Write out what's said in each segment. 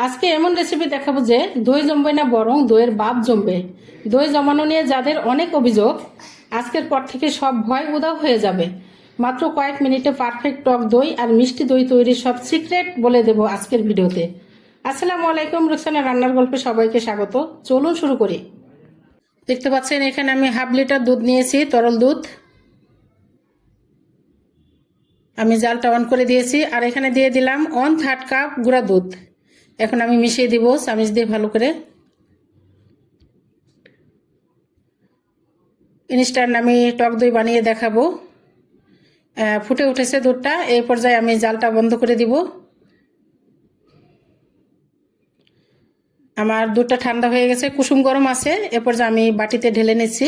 আজকে এমন রেসিপি দেখাবো যে দই জমবে না, বরং দইয়ের বাপ জমবে। দই জমানো নিয়ে যাদের অনেক অভিযোগ, আজকের পর থেকে সব ভয় উধাও হয়ে যাবে। মাত্র কয়েক মিনিটে পারফেক্ট টক দই আর মিষ্টি দই তৈরির সব সিক্রেট বলে দেব আজকের ভিডিওতে। আসসালামু আলাইকুম, রুকসানা রান্নার গল্পে সবাইকে স্বাগত। চলুন শুরু করি। দেখতে পাচ্ছেন এখানে আমি হাফ লিটার দুধ নিয়েছি, তরল দুধ। আমি জালটা অন করে দিয়েছি আর এখানে দিয়ে দিলাম 1/3 কাপ গুঁড়া দুধ। এখন আমি মিশিয়ে দিব চামচ দিয়ে ভালো করে। ইনস্ট্যান্ট আমি টক দই বানিয়ে দেখাবো। ফুটে উঠেছে দুধটা, এই পর্যায়ে আমি জালটা বন্ধ করে দিব। আমার দুধটা ঠান্ডা হয়ে গেছে, কুসুম গরম আছে। এ পর্যায়ে আমি বাটিতে ঢেলে নিচ্ছি।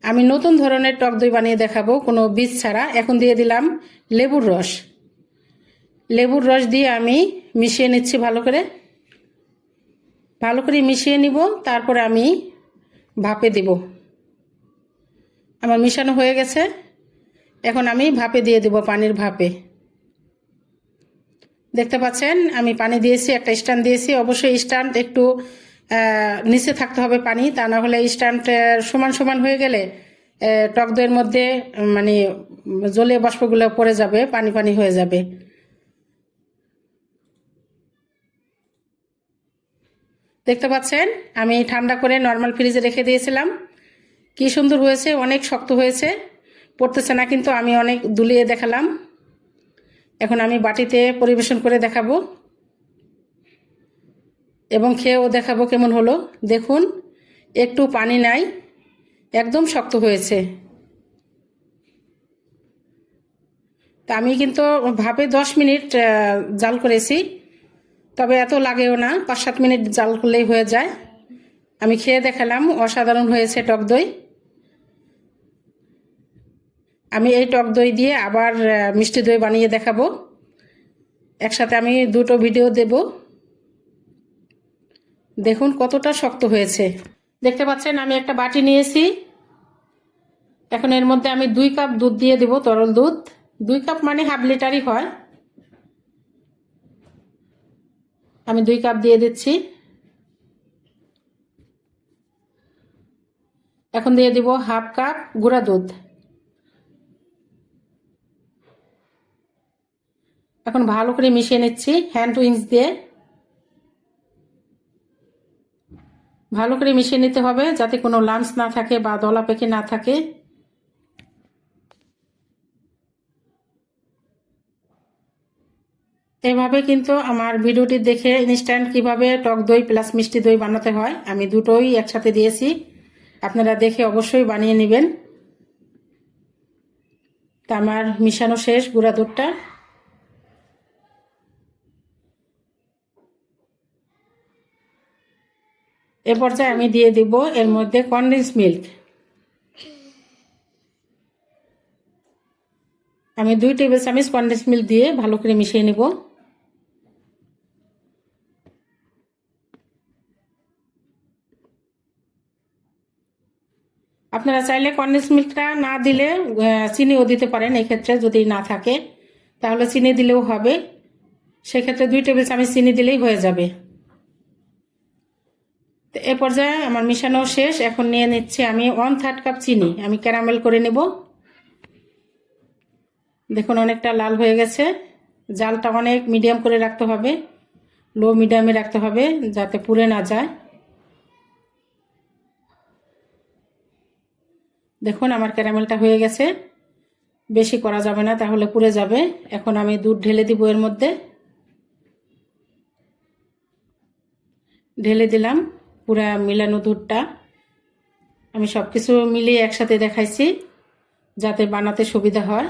আমি নতুন ধরনের টক দই বানিয়ে দেখাবো, কোনো বীজ ছাড়া। এখন দিয়ে দিলাম লেবুর রস। লেবুর রস দিয়ে আমি মিশিয়ে নিচ্ছি ভালো করে। ভালো করে মিশিয়ে নিব, তারপরে আমি ভাপে দিব। আমার মিশানো হয়ে গেছে, এখন আমি ভাপে দিয়ে দেব, পানির ভাপে। দেখতে পাচ্ছেন আমি পানি দিয়েছি, একটা স্ট্যান্ড দিয়েছি। অবশ্যই স্ট্যান্ড একটু নিচে থাকতে হবে পানি, তা না হলে স্ট্যান্ড সমান সমান হয়ে গেলে টক দইয়ের মধ্যে মানে জলীয় বাষ্পগুলো পড়ে যাবে, পানি পানি হয়ে যাবে। দেখতে পাচ্ছেন আমি ঠান্ডা করে নর্মাল ফ্রিজে রেখে দিয়েছিলাম। কি সুন্দর হয়েছে, অনেক শক্ত হয়েছে, পড়তেছে না কিন্তু। আমি অনেক দুলিয়ে দেখালাম। এখন আমি বাটিতে পরিবেশন করে দেখাবো এবং খেয়েও দেখাবো কেমন হলো। দেখুন, একটু পানি নাই, একদম শক্ত হয়েছে। তা আমি কিন্তু ভাপে 10 মিনিট জাল করেছি, তবে এত লাগেও না, 5-7 মিনিট জাল করলেই হয়ে যায়। আমি খেয়ে দেখালাম, অসাধারণ হয়েছে টক দই। আমি এই টক দই দিয়ে আবার মিষ্টি দই বানিয়ে দেখাবো। একসাথে আমি দুটো ভিডিও দেব। দেখুন কতটা শক্ত হয়েছে। দেখতে পাচ্ছেন আমি একটা বাটি নিয়েছি। এখন এর মধ্যে আমি 2 কাপ দুধ দিয়ে দেব, তরল দুধ। 2 কাপ মানে হাফ লিটারই হয়। আমি 2 কাপ দিয়ে দিচ্ছি। এখন দিয়ে দিব হাফ কাপ গুঁড়া দুধ। এখন ভালো করে মিশিয়ে নিচ্ছি হ্যান্ড উইংস দিয়ে। ভালো করে মিশিয়ে নিতে হবে যাতে কোনো লাম্পস না থাকে বা দলা পেকে না থাকে। এভাবে কিন্তু আমার ভিডিওটি দেখে ইনস্ট্যান্ট কিভাবে টক দই প্লাস মিষ্টি দই বানাতে হয় আমি দুটোই একসাথে দিয়েছি। আপনারা দেখে অবশ্যই বানিয়ে নেবেন। তা আমার মিশানো শেষ গুঁড়া দুধটা। এ পর্যায়ে আমি দিয়ে দিব এর মধ্যে কনডেন্স মিল্ক। আমি 2 টেবিল চামচ কনডেন্স মিল্ক দিয়ে ভালো করে মিশিয়ে নেব। আপনারা চাইলে কনডেন্স মিল্কটা না দিলে চিনিও দিতে পারেন। এক্ষেত্রে যদি না থাকে তাহলে চিনি দিলেও হবে। সেক্ষেত্রে 2 টেবিল চামচ চিনি দিলেই হয়ে যাবে। তো এ পর্যায়ে আমার মিশানো শেষ। এখন নিয়ে নিচ্ছি আমি 1/3 কাপ চিনি। আমি ক্যারামেল করে নেব। দেখুন অনেকটা লাল হয়ে গেছে। জালটা অনেক মিডিয়াম করে রাখতে হবে, লো মিডিয়ামে রাখতে হবে যাতে পুড়ে না যায়। দেখুন আমার ক্যারামেলটা হয়ে গেছে। বেশি করা যাবে না, তাহলে পুড়ে যাবে। এখন আমি দুধ ঢেলে দিব এর মধ্যে। ঢেলে দিলাম পুরা মিলানো দুধটা। আমি সব কিছু মিলিয়ে একসাথে দেখাইছি যাতে বানাতে সুবিধা হয়।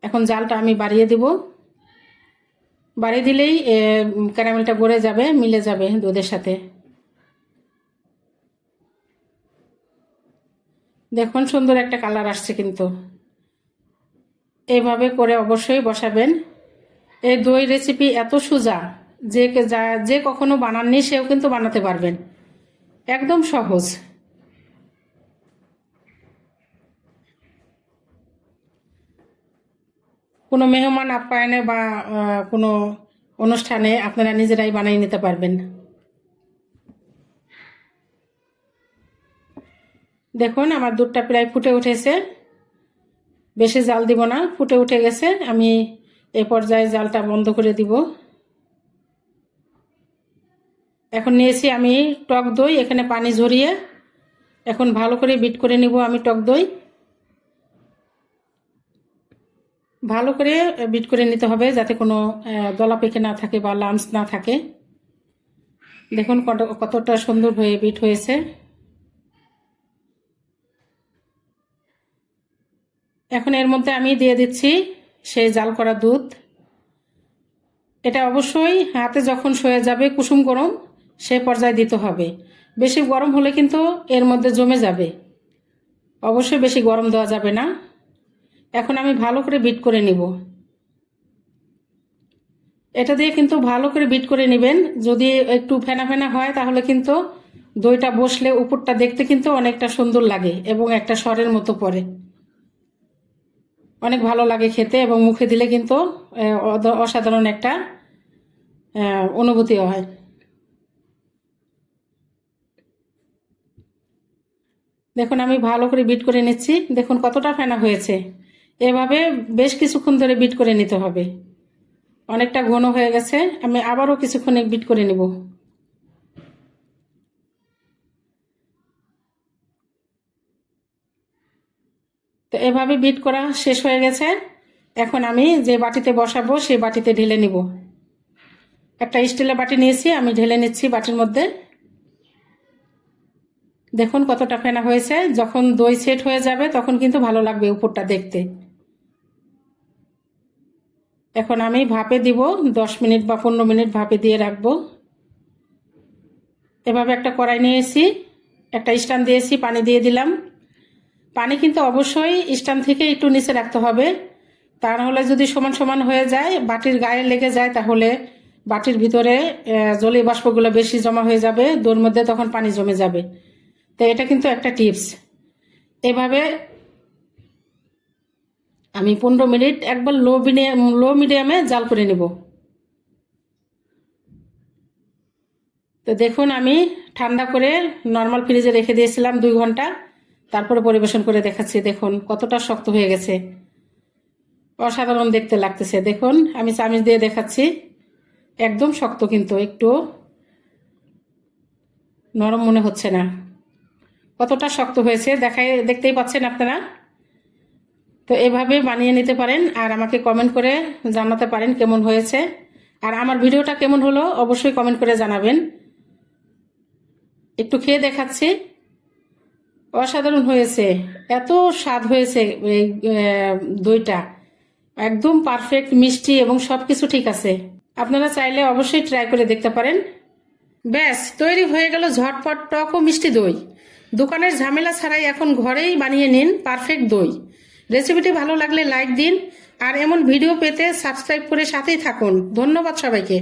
এখন জালটা আমি বাড়িয়ে দিব। বাড়িয়ে দিলেই ক্যারামেলটা গড়ে যাবে, মিলে যাবে দুধের সাথে। দেখুন সুন্দর একটা কালার আসছে কিন্তু। এইভাবে করে অবশ্যই বসাবেন। এই দই রেসিপি এত সোজা, যে কখনো বানাননি সেও কিন্তু বানাতে পারবেন, একদম সহজ। কোনো মেহমান আপ্যায়নে বা কোনো অনুষ্ঠানে আপনারা নিজেরাই বানিয়ে নিতে পারবেন। দেখুন আমার দুধটা প্রায় ফুটে উঠেছে, বেশি জাল দিব না, ফুটে উঠে গেছে। আমি এই পর্যায়ে জালটা বন্ধ করে দিব। এখন নিয়েছি আমি টক দই, এখানে পানি ঝরিয়ে এখন ভালো করে বিট করে নিব আমি টক দই। ভালো করে বিট করে নিতে হবে যাতে কোনো দলা পেকে না থাকে বা লামস না থাকে। দেখুন কতটা সুন্দর হয়ে বিট হয়েছে। এখন এর মধ্যে আমি দিয়ে দিচ্ছি সেই জাল করা দুধ। এটা অবশ্যই হাতে যখন সয়ে যাবে কুসুম গরম সেই পর্যায়ে দিতে হবে। বেশি গরম হলে কিন্তু এর মধ্যে জমে যাবে, অবশ্যই বেশি গরম দেওয়া যাবে না। এখন আমি ভালো করে বিট করে নিব। এটা দিয়ে কিন্তু ভালো করে বিট করে নেবেন। যদি একটু ফেনা ফেনা হয় তাহলে কিন্তু দইটা বসলে উপরটা দেখতে কিন্তু অনেকটা সুন্দর লাগে এবং একটা সরের মতো পড়ে, অনেক ভালো লাগে খেতে এবং মুখে দিলে কিন্তু অসাধারণ একটা অনুভূতি হয়। দেখুন আমি ভালো করে বিট করে নিচ্ছি। দেখুন কতটা ফেনা হয়েছে। এভাবে বেশ কিছুক্ষণ ধরে বিট করে নিতে হবে। অনেকটা ঘন হয়ে গেছে, আমি আবারও কিছুক্ষণ বিট করে নিব। তো এভাবে বিট করা শেষ হয়ে গেছে। এখন আমি যে বাটিতে বসাবো সেই বাটিতে ঢেলে নিব। একটা স্টিলের বাটি নিয়েছি, আমি ঢেলে নিচ্ছি বাটির মধ্যে। দেখুন কতটা ফেনা হয়েছে। যখন দই সেট হয়ে যাবে তখন কিন্তু ভালো লাগবে উপরটা দেখতে। এখন আমি ভাপে দিব, 10 মিনিট বা 15 মিনিট ভাপে দিয়ে রাখবো। এভাবে একটা কড়াই নিয়েছি, একটা স্ট্যান্ড দিয়েছি, পানি দিয়ে দিলাম। পানি কিন্তু অবশ্যই স্ট্যান্ড থেকে একটু নিচে রাখতে হবে, তা নাহলে যদি সমান সমান হয়ে যায় বাটির গায়ে লেগে যায় তাহলে বাটির ভিতরে জলীয় বাষ্পগুলো বেশি জমা হয়ে যাবে, দইয়ের মধ্যে তখন পানি জমে যাবে। তো এটা কিন্তু একটা টিপস। এভাবে আমি 15 মিনিট একবার লো মিডিয়ামে জাল করে নেব। তো দেখুন আমি ঠান্ডা করে নর্মাল ফ্রিজে রেখে দিয়েছিলাম 2 ঘন্টা, তারপরে পরিবেশন করে দেখাচ্ছি। দেখুন কতটা শক্ত হয়ে গেছে, অসাধারণ দেখতে লাগতেছে। দেখুন আমি চামচ দিয়ে দেখাচ্ছি, একদম শক্ত, কিন্তু একটু নরম মনে হচ্ছে না। কতটা শক্ত হয়েছে দেখতেই পাচ্ছেন আপনারা। তো এভাবে বানিয়ে নিতে পারেন আর আমাকে কমেন্ট করে জানাতে পারেন কেমন হয়েছে। আর আমার ভিডিওটা কেমন হলো অবশ্যই কমেন্ট করে জানাবেন। একটু খেয়ে দেখাচ্ছি, অসাধারণ হয়েছে, এত স্বাদ হয়েছে এই দইটা, একদম পারফেক্ট মিষ্টি এবং সবকিছু ঠিক আছে। আপনারা চাইলে অবশ্যই ট্রাই করে দেখতে পারেন। ব্যাস তৈরি হয়ে গেল ঝটপট টক ও মিষ্টি দই। দোকানের ঝামেলা ছাড়াই এখন ঘরেই বানিয়ে নিন পারফেক্ট দই। রেসিপিটি ভালো লাগলে লাইক দিন আর এমন ভিডিও পেতে সাবস্ক্রাইব করে সাথেই থাকুন। ধন্যবাদ সবাইকে।